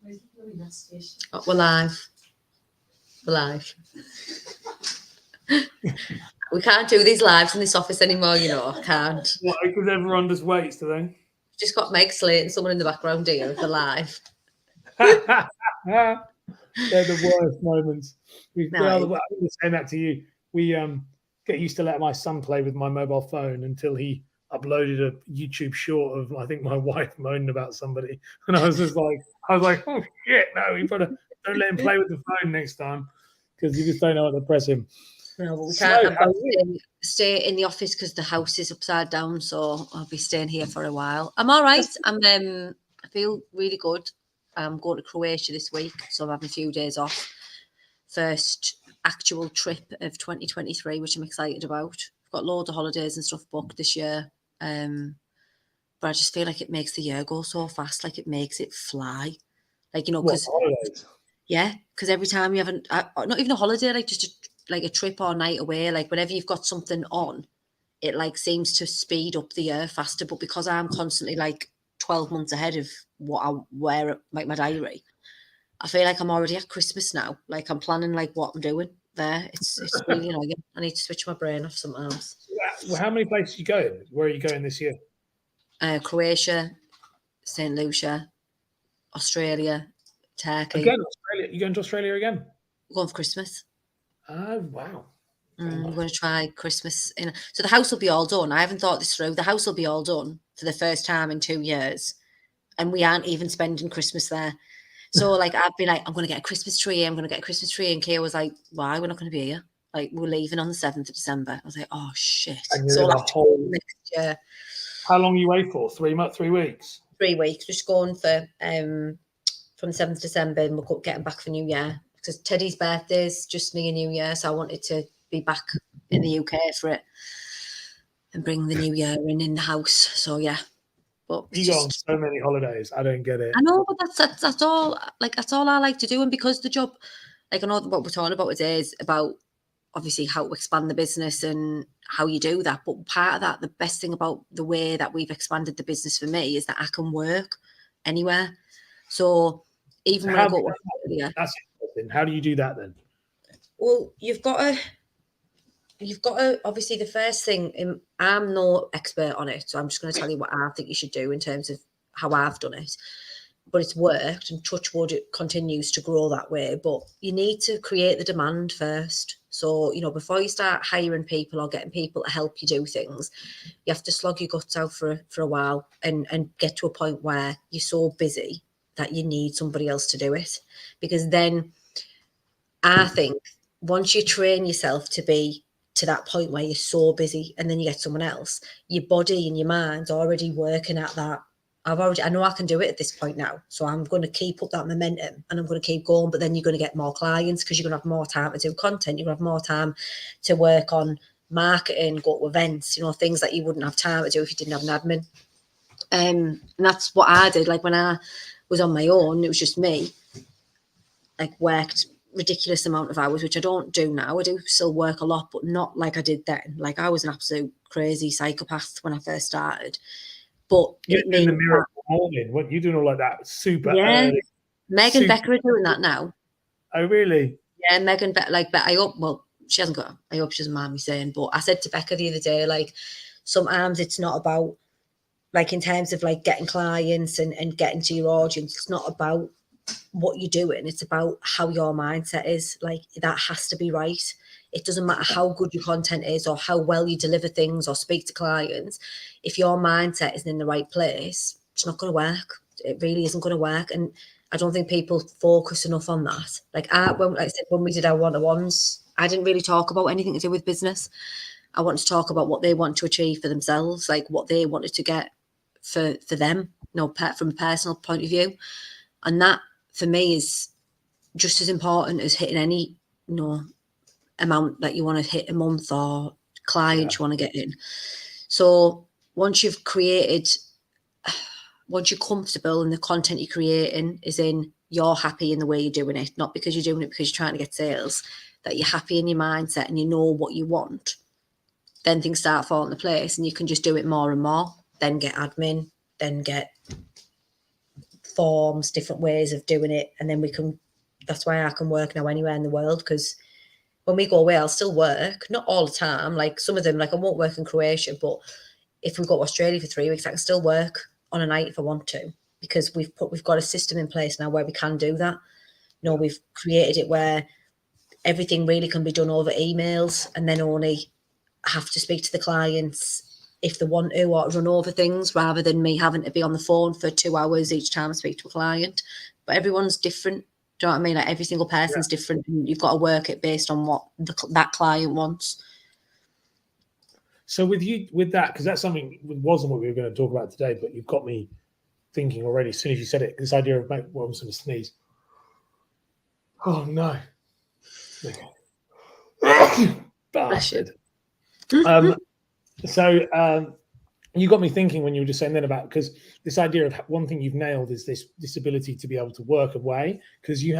Oh, we're live. We're live. We can't do these lives in this office anymore, you know. Can't. Why? Because everyone just waits, do they? Just got Meg Slate and someone in the background here for live. They're the worst moments. No. I was saying that to you. We get used to let my son play with my mobile phone until he uploaded a YouTube short of, I think, my wife moaning about somebody, and I was like, oh shit, no, you better don't let him play with the phone next time, because you just don't know what to press him. No, but we can't. I've got to stay in the office because the house is upside down, so I'll be staying here for a while. I'm all right. I feel really good. I'm going to Croatia this week, so I'm having a few days off. First actual trip of 2023, which I'm excited about. I've got loads of holidays and stuff booked this year, but I just feel like it makes the year go so fast. Like it makes it fly. Like, you know, because every time you have not even a holiday, like just a trip or night away, like whenever you've got something on, it like seems to speed up the year faster. But because I'm constantly like 12 months ahead of what I wear, like my diary, I feel like I'm already at Christmas now. Like I'm planning like what I'm doing there. It's really annoying. I need to switch my brain off sometimes. Well, how many places are you going? Where are you going this year? Croatia, St. Lucia, Australia, Turkey. Again, Australia. You going to Australia again? We're going for Christmas. Oh, wow. I'm going to try Christmas. So the house will be all done. I haven't thought this through. The house will be all done for the first time in 2 years. And we aren't even spending Christmas there. So like, I've been like, I'm going to get a Christmas tree. I'm going to get a Christmas tree. And Kia was like, why? We're not going to be here. Like, we're leaving on the 7th of December. I was like, oh, shit. So like next year. How long are you away for? 3 months, 3 weeks? 3 weeks. We're just going for from the 7th of December, and we're getting back for New Year. Because Teddy's birthday is just near New Year. So I wanted to be back in the UK for it and bring the New Year in the house. So, yeah. But you go on so many holidays. I don't get it. I know, but that's all. Like that's all I like to do, and because the job, like I know what we're talking about today is about obviously how to expand the business and how you do that. But part of that, the best thing about the way that we've expanded the business for me is that I can work anywhere. So even when I go to Australia, that's interesting. How do you do that then? Well, you've got to obviously the first thing, I'm no expert on it, so I'm just going to tell you what I think you should do in terms of how I've done it. But it's worked, and touch wood, it continues to grow that way. But you need to create the demand first. So, you know, before you start hiring people or getting people to help you do things, you have to slog your guts out for a while and get to a point where you're so busy that you need somebody else to do it. Because then I think once you train yourself to be to that point where you're so busy and then you get someone else, your body and your mind's already working at that. I know I can do it at this point now. So I'm going to keep up that momentum and I'm going to keep going. But then you're going to get more clients because you're going to have more time to do content. You're going to have more time to work on marketing, go to events, you know, things that you wouldn't have time to do if you didn't have an admin. And that's what I did. Like when I was on my own, it was just me. Like worked ridiculous amount of hours, which I don't do now. I do still work a lot, but not like I did then. Like I was an absolute crazy psychopath when I first started. But you're doing the miracle morning. What you doing all like that? Super early. Meg and Becca are doing that now. Oh really? Yeah, Meg and Becca. Like, I hope. Well, she hasn't got. I hope she doesn't mind me saying. But I said to Becca the other day, like, sometimes it's not about, like, in terms of like getting clients and getting to your audience. It's not about what you're doing. It's about how your mindset is. Like, that has to be right. It doesn't matter how good your content is or how well you deliver things or speak to clients. If your mindset isn't in the right place, it's not going to work. It really isn't going to work. And I don't think people focus enough on that. Like I said, when we did our one-on-ones, I didn't really talk about anything to do with business. I wanted to talk about what they want to achieve for themselves, like what they wanted to get for them, you know, from a personal point of view. And that, for me, is just as important as hitting any, you know, amount that you want to hit a month or client you want to get in. So once you're comfortable and the content you're creating is in, you're happy in the way you're doing it, not because you're doing it because you're trying to get sales, that you're happy in your mindset and you know what you want, then things start falling into place and you can just do it more and more, then get admin, then get forms, different ways of doing it, and then that's why I can work now anywhere in the world, because when we go away, I'll still work, not all the time. Like some of them, like I won't work in Croatia, but if we go to Australia for 3 weeks, I can still work on a night if I want to, because we've got a system in place now where we can do that. We've created it where everything really can be done over emails, and then only have to speak to the clients if they want to, or run over things, rather than me having to be on the phone for 2 hours each time I speak to a client. But everyone's different. Do you know what I mean? Like every single person's different, and you've got to work it based on what that client wants. So with that, because that's something wasn't what we were going to talk about today, but you've got me thinking already as soon as you said it. This idea of I'm going to sneeze. Oh no! Bastard. So you got me thinking when you were just saying then about, because this idea of one thing you've nailed is this ability to be able to work away, because you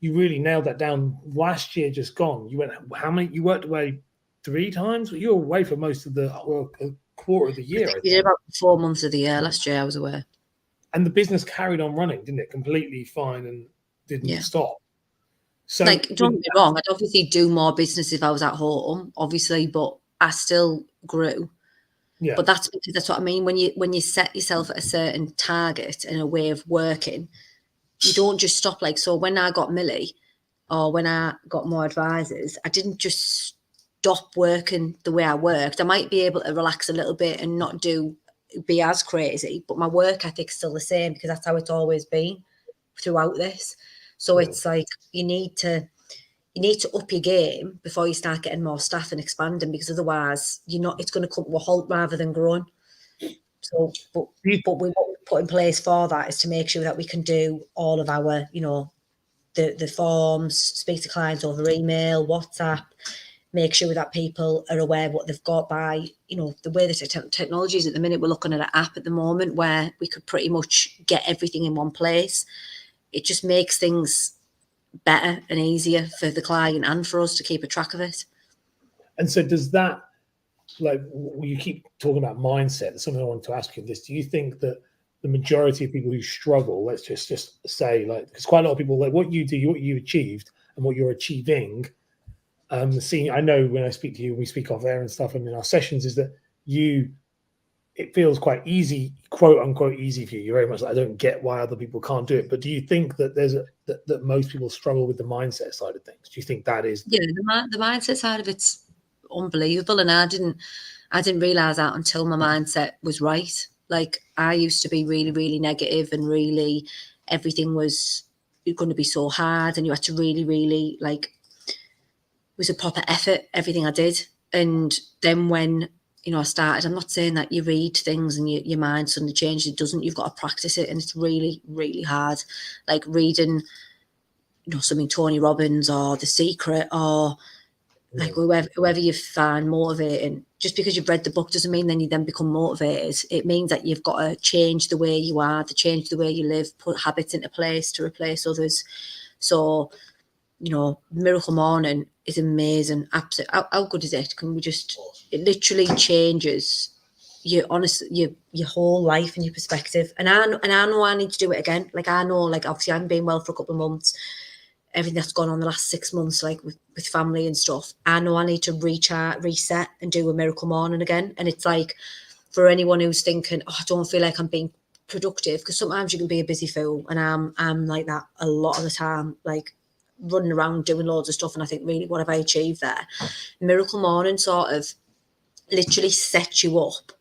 really nailed that down last year just gone. You worked away 3 times? You were away for most of the quarter of the year. We did about 4 months of the year last year. I was away, and the business carried on running, didn't it? Completely fine and didn't stop. So, like, don't get me wrong, I'd obviously do more business if I was at home, obviously, but I still grew. Yeah. But that's because that's what I mean. When you set yourself at a certain target and a way of working, you don't just stop. Like, so when I got Millie, or when I got more advisors, I didn't just stop working the way I worked. I might be able to relax a little bit and not be as crazy, but my work ethic's still the same, because that's how it's always been throughout this. So it's like you need to up your game before you start getting more staff and expanding, because otherwise it's going to come to a halt rather than growing. So, but what we put in place for that is to make sure that we can do all of our, the forms, speak to clients over email, WhatsApp, make sure that people are aware of what they've got by, the way the technology is at the minute. We're looking at an app at the moment where we could pretty much get everything in one place. It just makes things better and easier for the client and for us to keep a track of it. And so does that, like, you keep talking about mindset, that's something I want to ask you this. Do you think that the majority of people who struggle, let's just say, like, because quite a lot of people, like what you do, what you achieved and what you're achieving, I know when I speak to you, we speak off air and stuff, and in our sessions, is that it feels quite easy, quote unquote easy for you. You're very much like, I don't get why other people can't do it. But do you think that that most people struggle with the mindset side of things? Do you think that is? Yeah, the mindset side of it's unbelievable, and I didn't realize that until my mindset was right. Like, I used to be really, really negative, and really everything was going to be so hard, and you had to really, really, like, it was a proper effort, everything I did. And then when I started, I'm not saying that you read things and your mind suddenly changes. It doesn't. You've got to practice it, and it's really, really hard. Like reading, something Tony Robbins or The Secret, or like whoever you find motivating. Just because you've read the book doesn't mean then you then become motivated. It means that you've got to change the way you are, to change the way you live, put habits into place to replace others. So, Miracle Morning is amazing. Absolutely. How good is it? It literally changes your whole life and your perspective. And I know I need to do it again. Like, I know, like, obviously I haven't been well for a couple of months. Everything that's gone on the last 6 months, like with family and stuff. I know I need to reset and do a Miracle Morning again. And it's like, for anyone who's thinking, I don't feel like I'm being productive, because sometimes you can be a busy fool, and I'm like that a lot of the time, like running around doing loads of stuff, and I think, really, what have I achieved there? Miracle Morning sort of literally sets you up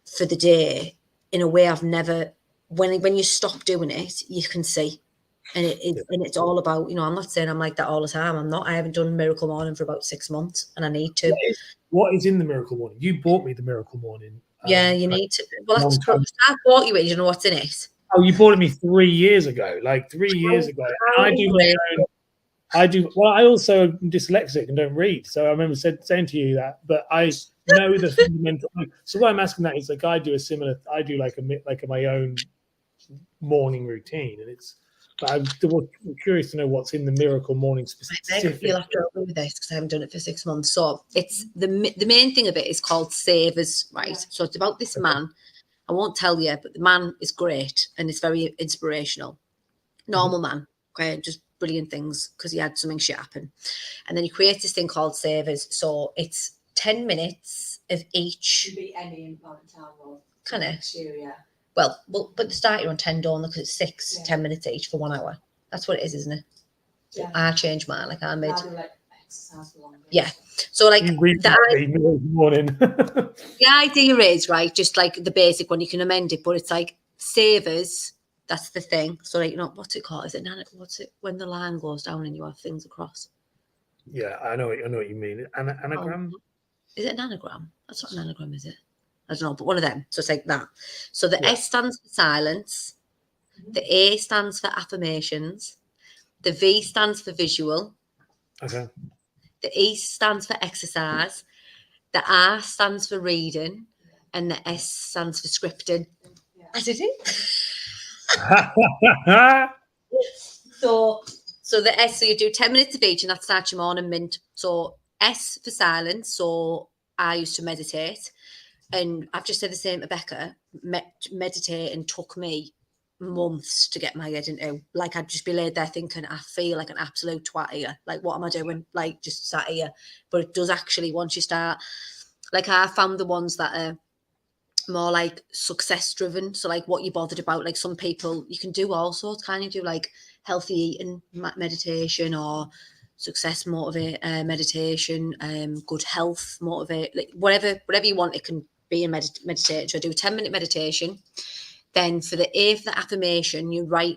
for the day in a way I've never. When you stop doing it, you can see, and it's all about, I'm not saying I'm like that all the time. I'm not. I haven't done Miracle Morning for about 6 months, and I need to. What is in the Miracle Morning? You bought me the Miracle Morning. Yeah, you need to. Well, I bought you it. You know what's in it? Oh, you bought it me 3 years ago. Like 3 years ago. And I do my own. Well, I also am dyslexic and don't read. So I remember saying to you that, but I know the fundamental. So why I'm asking that is, like, I do like my own morning routine, and but I'm curious to know what's in the Miracle Morning specifically. You'll have to go with this, because I haven't done it for 6 months. So it's the main thing of it is called Savers, right? So it's about this man I won't tell you, but the man is great and it's very inspirational. Normal man, okay, just brilliant things because he had something shit happen. And then he creates this thing called Savers. So it's 10 minutes of each. Should be any in Town Road. Kind of. Next year, yeah. Well, but the start you're on 10 don't because it's 6, 10 minutes each for 1 hour. That's what it is, isn't it? Yeah. I changed mine, like I made. I do like exercise for longer. Yeah. So like morning. the idea is right, just like the basic one, you can amend it, but it's like Savers. That's the thing. So like, you know, what's it called? Is it what's it when the line goes down and you have things across? Yeah, I know what you mean. Anagram? Is it an anagram? That's not an anagram, is it? I don't know, but one of them. So it's like that. So the S stands for silence. The A stands for affirmations. The V stands for visual. Okay. The E stands for exercise. The R stands for reading. And the S stands for scripting. Yeah. I did it. So the S, so you do 10 minutes of each, and that starts your morning mint. So S for silence. So I used to meditate, and I've just said the same to Becca. Meditating took me months to get my head into. Like I'd just be laid there thinking, I feel like an absolute twat here. Like, what am I doing? Like, just sat here. But it does actually, once you start, like I found the ones that are more like success driven. So like what you bothered about, like some people, you can do all sorts. Can you do like healthy eating meditation or success motivate meditation, good health motivate, like whatever you want, it can be in meditation. So I do a 10-minute meditation. Then for the A for the affirmation,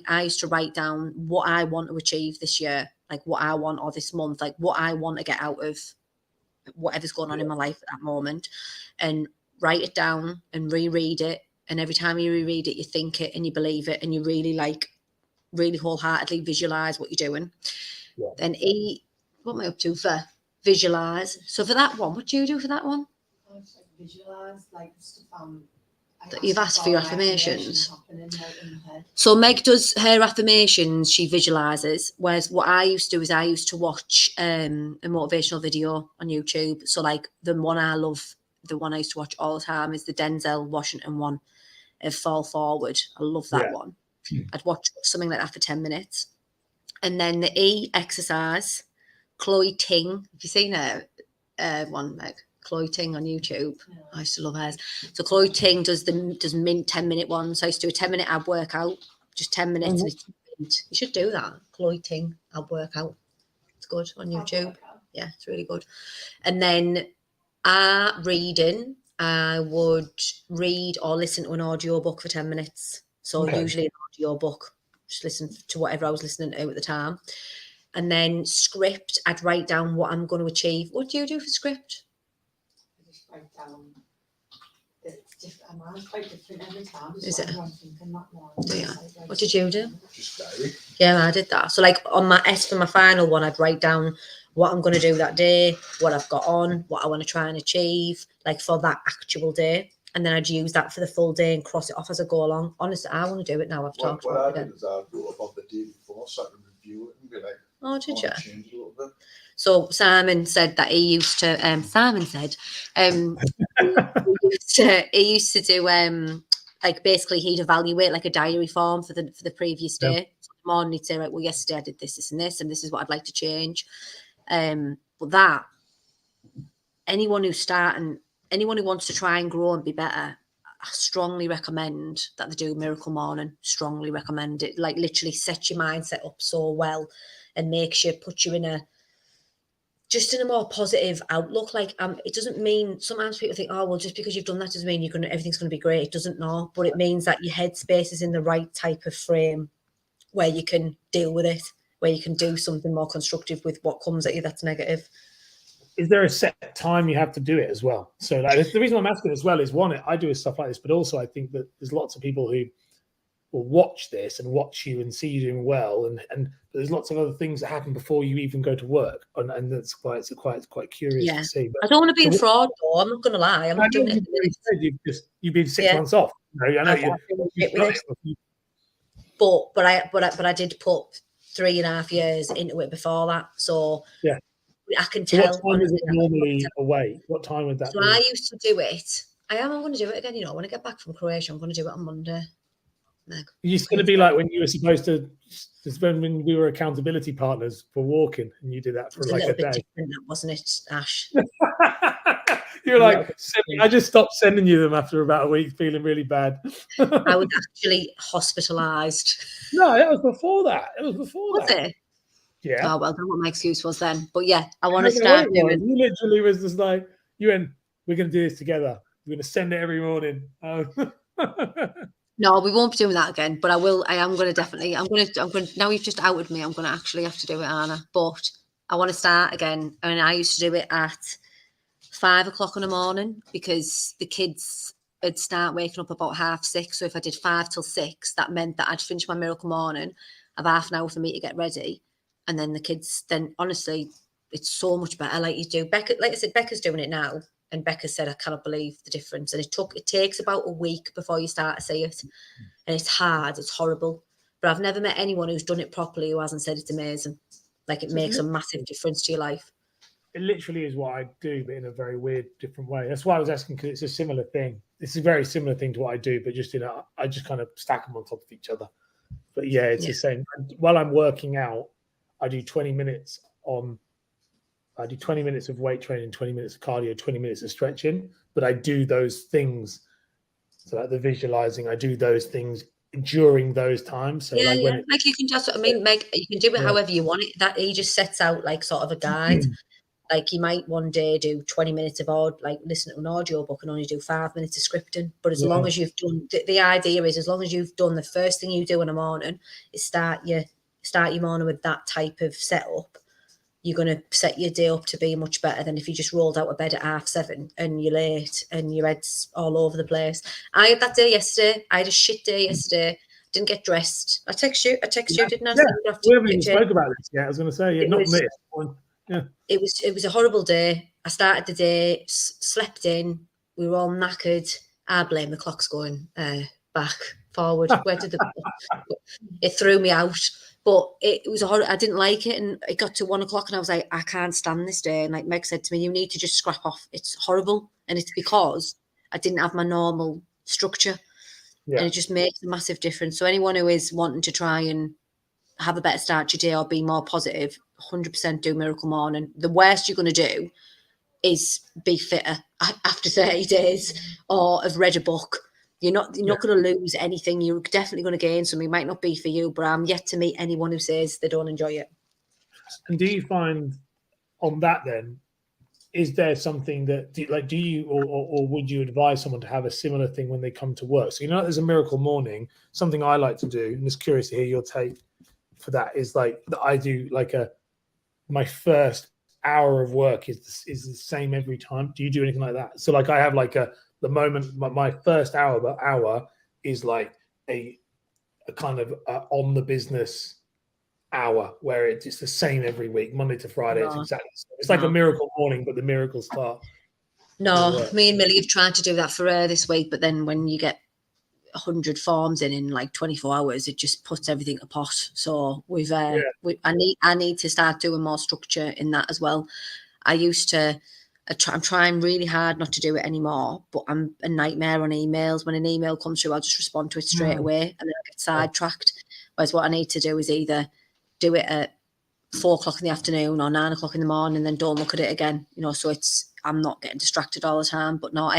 I used to write down what I want to achieve this year, like what I want, or this month, like what I want to get out of whatever's going on in my life at that moment, and write it down and reread it. And every time you reread it, you think it and you believe it, and you really wholeheartedly visualize what you're doing. Yeah. Then E, what am I up to for visualize? So for that one, what do you do for that one? I just like visualize, like stuff you've asked for your affirmations. So Meg does her affirmations, she visualizes, whereas what I used to do is I used to watch a motivational video on YouTube. So like the one I love, the one I used to watch all the time is the Denzel Washington one of Fall Forward. I love that one. I'd watch something like that for 10 minutes. And then the E exercise, Chloe Ting. Have you seen her one, Meg? Chloe Ting on YouTube. Yeah. I used to love hers. So Chloe Ting does 10-minute ones. So I used to do a 10-minute ab workout, just 10 minutes. And it's mint. You should do that. Chloe Ting ab workout. It's good on YouTube. Yeah, it's really good. And then reading, I would read or listen to an audio book for 10 minutes. So usually an audio book, just listen to whatever I was listening to at the time. And then script, I'd write down what I'm going to achieve. What do you do for script? Write down it's different. Mine's quite different every time. Is it? Do you? What did you do? Just diary. Yeah, I did that. So like on my S for my final one, I'd write down what I'm going to do that day, what I've got on, what I want to try and achieve, like for that actual day. And then I'd use that for the full day and cross it off as I go along. Honestly, I want to do it now. I've talked about it again. What I did is I wrote about the day before so I can review it and be like, oh, did you? Change a little bit. So Simon said that he used to he used to do like basically he'd evaluate like a diary form for the previous day. Yep. So in the morning he'd say, right, well, yesterday I did this and this is what I'd like to change. But that anyone who wants to try and grow and be better, I strongly recommend that they do Miracle Morning. Strongly recommend it. Like literally sets your mindset up so well and puts you in a more positive outlook. Like it doesn't mean, sometimes people think, oh well, just because you've done that doesn't mean everything's going to be great. It doesn't, know, but it means that your headspace is in the right type of frame where you can deal with it, where you can do something more constructive with what comes at you that's negative. Is there a set time you have to do it as well? So like the reason I'm asking as well is one, I do stuff like this, but also I think that there's lots of people who will watch this and watch you and see you doing well, and there's lots of other things that happen before you even go to work, and that's quite curious to see. But I don't want to be a fraud, though. I'm not going to lie. I'm not doing it. You've been 6 months off. I know but I did put 3.5 years into it before that, so yeah. I can tell. So what time is it normally away? What time would that be? I used to do it I am. I'm going to do it again. You know, when I get back from Croatia, I'm going to do it on Monday. Meg. It's going to be like when you were supposed to, it's when we were accountability partners for walking, and you did that for It was like a a little bit day. different, wasn't it, Ash? You're like, I just stopped sending you them after about a week, feeling really bad. I was actually hospitalised. No, that was before that. It was before Was that. it? Yeah. Oh, well, I don't know what my excuse was then. But yeah, I want to don't know what start it was. doing. You literally was just like, you went, we're going to do this together. We're going to send it every morning. No, we won't be doing that again. But I will. I am going to definitely. I'm going to. Now you've just outed me. I'm going to actually have to do it, Anna. But I want to start again. I mean, I used to do it at 5 o'clock in the morning because the kids would start waking up about 6:30. So if I did 5 till 6, that meant that I'd finish my miracle morning, have half an hour for me to get ready, and then the kids. Then honestly, it's so much better. Like you do, Becca. Like I said, Becca's doing it now. And Becca said, I cannot believe the difference. And it takes about a week before you start to see it. And it's hard, it's horrible. But I've never met anyone who's done it properly who hasn't said it's amazing. Like it makes a massive difference to your life. It literally is what I do, but in a very weird, different way. That's why I was asking, because it's a similar thing. It's a very similar thing to what I do, but just, I just kind of stack them on top of each other. But yeah, it's the same. And while I'm working out, I do 20 minutes of weight training, 20 minutes of cardio, 20 minutes of stretching, but I do those things. So like the visualizing, I do those things during those times. So like when like you can just, Meg, you can do it however you want it. That he just sets out like sort of a guide. Like you might one day do 20 minutes of listen to an audio book and only do 5 minutes of scripting. But as long as you've done, the idea is as long as you've done the first thing you do in the morning is start your morning with that type of setup. You're going to set your day up to be much better than if you just rolled out of bed at 7:30 and you're late and your head's all over the place. I had that day yesterday. I had a shit day yesterday. Didn't get dressed. I text you, didn't I? Yeah, we haven't even spoke about this yet. I was going to say, not this one. Yeah. It was a horrible day. I started the day, slept in. We were all knackered. I blame the clocks going back, forward. Where did it threw me out. But it was I didn't like it, and it got to 1 o'clock, and I was like, I can't stand this day. And like Meg said to me, you need to just scrap off. It's horrible, and it's because I didn't have my normal structure, and it just makes a massive difference. So anyone who is wanting to try and have a better start to your day or be more positive, 100% do Miracle Morning. The worst you're going to do is be fitter after 30 days or have read a book. You're not going to lose anything. You're definitely going to gain something. It might not be for you, but I'm yet to meet anyone who says they don't enjoy it. And do you find on that then, is there something that, do you or would you advise someone to have a similar thing when they come to work? So, there's a Miracle Morning. Something I like to do, and just curious to hear your take for that, is like that I do my first hour of work is the same every time. Do you do anything like that? So like I have the moment, my first hour is like a kind of on the business hour where it's the same every week, Monday to Friday. It's exactly the same. It's like a Miracle Morning, but the miracles start. No, me and Millie have tried to do that for her this week, but then when you get 100 forms in like 24 hours, it just puts everything to pot. So I need to start doing more structure in that as well. I'm trying really hard not to do it anymore, but I'm a nightmare on emails. When an email comes through, I'll just respond to it straight away and then I get sidetracked. Whereas what I need to do is either do it at 4 o'clock in the afternoon or 9 o'clock in the morning and then don't look at it again, so I'm not getting distracted all the time. But no,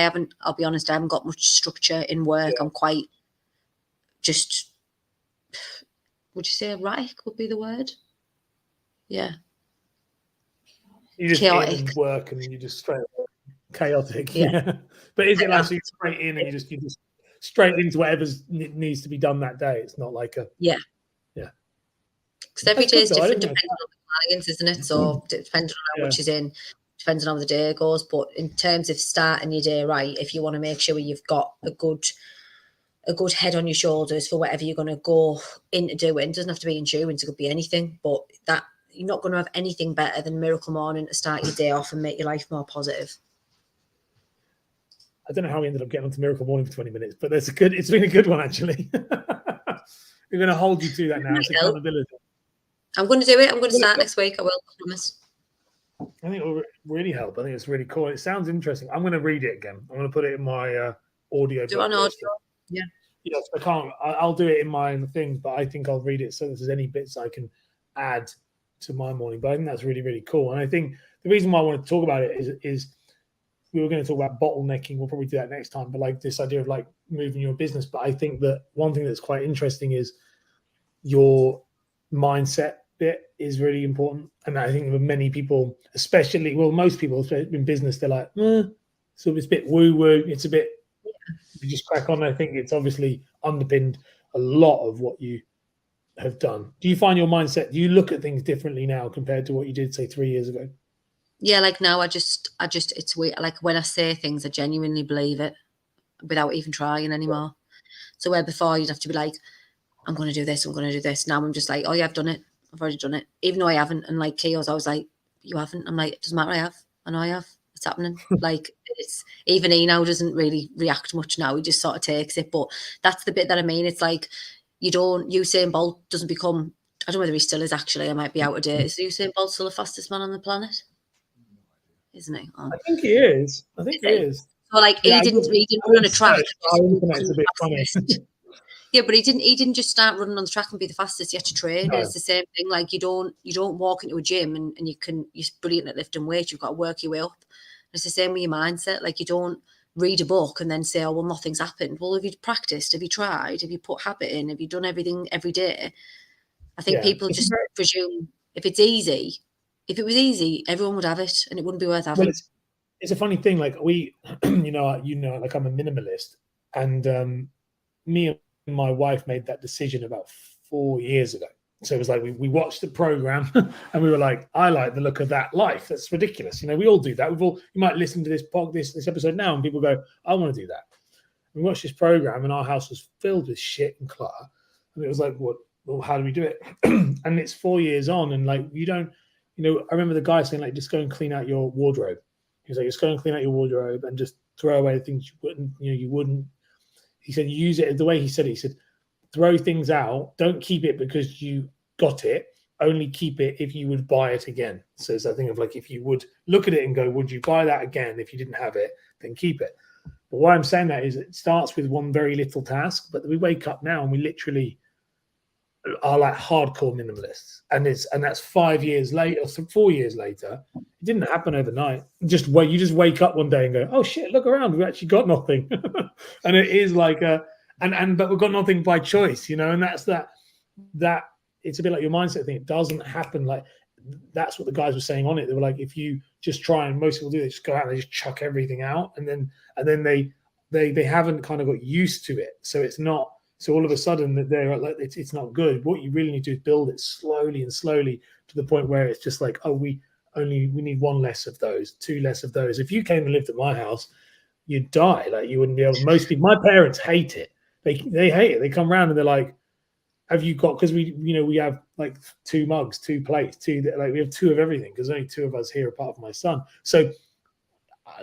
I'll be honest, I haven't got much structure in work. I'm quite just, would you say erratic would be the word? Yeah. You just in work and you just straight chaotic. Yeah. But is it like so straight in and you just straight into whatever needs to be done that day? It's not like a because every day is different depending on the clients, isn't it? So depending on how much is in, depends on how the day goes. But in terms of starting your day right, if you want to make sure you've got a good head on your shoulders for whatever you're going to go into doing, it doesn't have to be insurance, it could be anything, but that you're not going to have anything better than Miracle Morning to start your day off and make your life more positive. I don't know how we ended up getting onto Miracle Morning for 20 minutes, but it's been a good one actually. We're going to hold you to that now. It's accountability. I'm going to do it. I'm going to start next week. I will, promise. I think it will really help. I think it's really cool. It sounds interesting. I'm going to read it again. I'm going to put it in my audio. Do I know? Yeah. Yes, I can't. I'll do it in my thing, but I think I'll read it so that there's any bits I can add to my morning. But I think that's really, really cool. And I think the reason why I want to talk about it is we were going to talk about bottlenecking. We'll probably do that next time. But like this idea of like moving your business. But I think that one thing that's quite interesting is your mindset bit is really important. And I think for many people, especially, well, most people in business, they're like, so it's a bit woo-woo. It's a bit, you just crack on. I think it's obviously underpinned a lot of what you have done. Do you find your mindset, do you look at things differently now compared to what you did, say, 3 years ago? Yeah, like now I just it's weird. Like when I say things, I genuinely believe it without even trying anymore. So where before you'd have to be like, I'm going to do this, I'm going to do this. Now I'm just like, oh yeah, I've done it. I've already done it. Even though I haven't. And like Keo's, I was like, you haven't. I'm like, it doesn't matter, I have. I know I have. It's happening. Like it's, even he now doesn't really react much now. He just sort of takes it. But that's the bit that I mean. It's like, Usain Bolt doesn't become, I don't know whether he still is actually, I might be out of date. Is Usain Bolt still the fastest man on the planet? Isn't he? Oh. I think he is. I think he is. So like he didn't run on a track. Our internet's a bit funny. Yeah, but he didn't just start running on the track and be the fastest. He had to train. No. It's the same thing. Like you don't walk into a gym and you're brilliant at lifting weights. You've got to work your way up. It's the same with your mindset. Like you don't read a book and then say, oh well, nothing's happened. Well, have you practiced? Have you tried? Have you put habit in? Have you done everything every day? I think people just presume if it's easy. If it was easy, everyone would have it, and it wouldn't be worth having. Well, it's a funny thing. Like we, you know, like I'm a minimalist, and me and my wife made that decision about 4 years ago. So it was like we watched the program, and we were like, I like the look of that life. That's ridiculous. You know, we all do that. You might listen to this episode now, and people go, I want to do that. We watched this program, and our house was filled with shit and clutter, and it was like, what? Well, how do we do it? And it's 4 years on, and like you don't. You know, I remember the guy saying, like, just go and clean out your wardrobe. He was like, just go and clean out your wardrobe and just throw away the things you wouldn't. He said, use it the way he said it. He said, throw things out. Don't keep it because you got it. Only keep it if you would buy it again. So it's that thing of like, if you would look at it and go, would you buy that again? If you didn't have it, then keep it. But why I'm saying that is it starts with one very little task, but we wake up now and we literally are like hardcore minimalists, and that's 5 years later, or 4 years later. It didn't happen overnight. You just wake up one day and go, oh shit, look around, we've actually got nothing. And it is like but we've got nothing by choice, you know. And that's that it's a bit like your mindset thing. It doesn't happen like that's what the guys were saying on it. They were like, if you just try, and most people do, they just go out and they just chuck everything out, and then they haven't kind of got used to it, so it's not. So all of a sudden that they're like, it's not good. What you really need to do is build it slowly to the point where it's just like, oh, we need one less of those, two less of those. If you came and lived at my house, you'd die. Like you wouldn't be able. Most people, my parents hate it. They hate it. They come around and they're like, have you got? Because we have like 2 mugs, 2 plates, we have 2 of everything because only 2 of us here apart from my son. So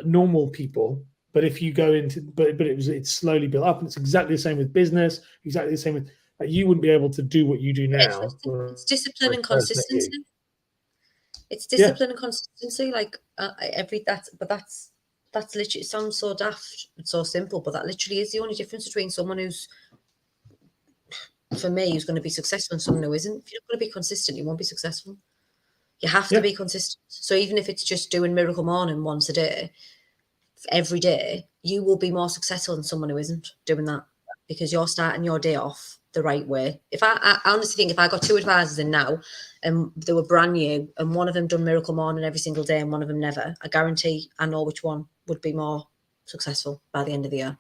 normal people. But if you go into, it's slowly built up, and it's exactly the same with business. Exactly the same with, like, you wouldn't be able to do what you do now. It's discipline and consistency. It's discipline and consistency. Like that's literally, it sounds so daft. It's so simple, but that literally is the only difference between someone who's, for me, who's going to be successful and someone who isn't. If you're not going to be consistent, you won't be successful. You have to be consistent. So even if it's just doing Miracle Morning once a day, every day, you will be more successful than someone who isn't doing that, because you're starting your day off the right way. If I honestly think if I got 2 advisors in now and they were brand new and one of them done Miracle Morning every single day and one of them never, I guarantee I know which one would be more successful by the end of the year.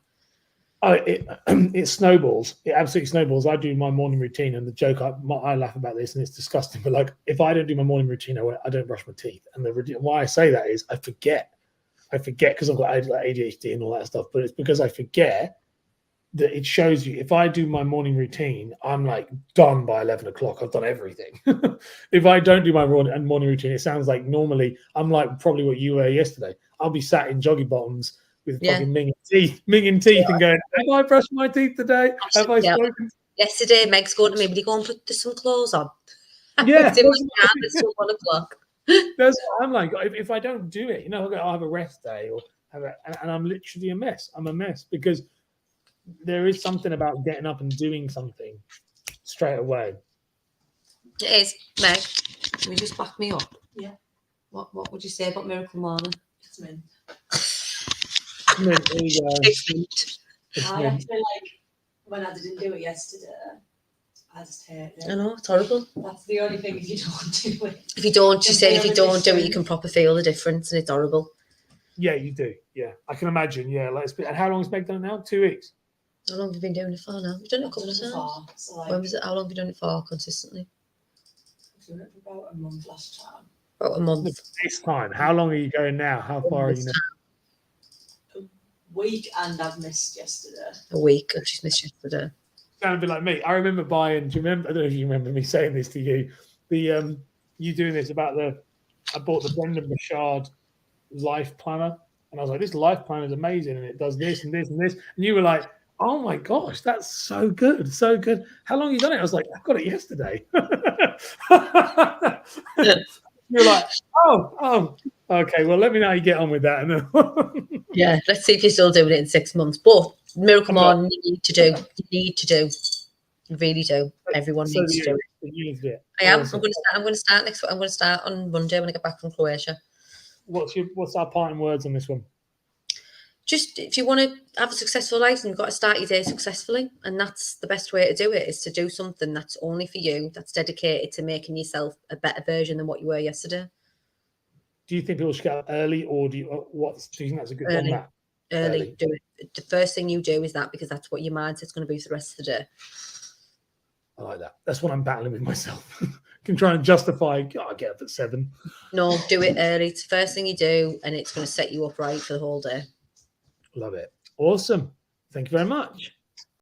Oh, it snowballs. It absolutely snowballs. I do my morning routine, and the joke I laugh about this, and it's disgusting, but like if I don't do my morning routine, I don't brush my teeth. And why I say that is I forget because I've got ADHD and all that stuff, but it's because I forget that it shows you. If I do my morning routine, I'm like done by 11 o'clock. I've done everything. If I don't do my morning routine, it sounds like normally I'm like probably what you were yesterday. I'll be sat in joggy bottoms with fucking minging teeth and going, have I brushed my teeth today? Have I spoken? Yesterday, Meg's going to me, will you go and put some clothes on? Yeah. It's 1 o'clock. That's what I'm like. If I don't do it, I'll have a rest day or and I'm literally a mess. I'm a mess because there is something about getting up and doing something straight away. It is. Meg, can you just back me up? Yeah. What would you say about Miracle Morning? It's mint. There you go. It's mint. It's I mint. actually like when I didn't do it yesterday. I just hate I it. know, it's horrible. That's the only thing if you don't do it. If you don't, she said, if you Feel the don't do it, you difference. can proper feel the difference, and it's horrible. Yeah, you do. Yeah, I can imagine. Yeah, and how long has Meg done it now? 2 weeks. How long have you been doing it for now? You've done it a I've couple done of it times. before, so like, When was it? How long have you done it for consistently? I've done it for about a month last time. About a month. This time, how long are you going now? How far are you now? Week, and I've missed yesterday. A week. I've just missed yesterday. Sound a bit like me. I remember buying. Do you remember? I don't know if you remember me saying this to you. The you doing this about I bought the Brendan Burchard life planner, and I was like, this life planner is amazing, and it does this and this and this. And you were like, oh my gosh, that's so good, so good. How long have you done it? I was like, I got it yesterday. You're like, oh, okay. Well, let me know how you get on with that. Yeah, let's see if you're still doing it in 6 months. But Miracle I'm not. Morning, you need to do. You need to do. You really do. Everyone So needs to do it. you need to do it. I am. Awesome. I'm going to start next. I'm going to start on Monday when I get back from Croatia. What's our parting words on this one? Just if you want to have a successful life, you've got to start your day successfully, and that's the best way to do it. Is to do something that's only for you, that's dedicated to making yourself a better version than what you were yesterday. Do you think people should get up early, or do you think that's a good one? Early. Matt? Early, do it. The first thing you do is that, because that's what your mindset's going to be for the rest of the day. I like that. That's what I'm battling with myself. Can try and justify. Oh, I get up at 7. No, do it early. It's the first thing you do, and it's going to set you up right for the whole day. Love it. Awesome. Thank you very much.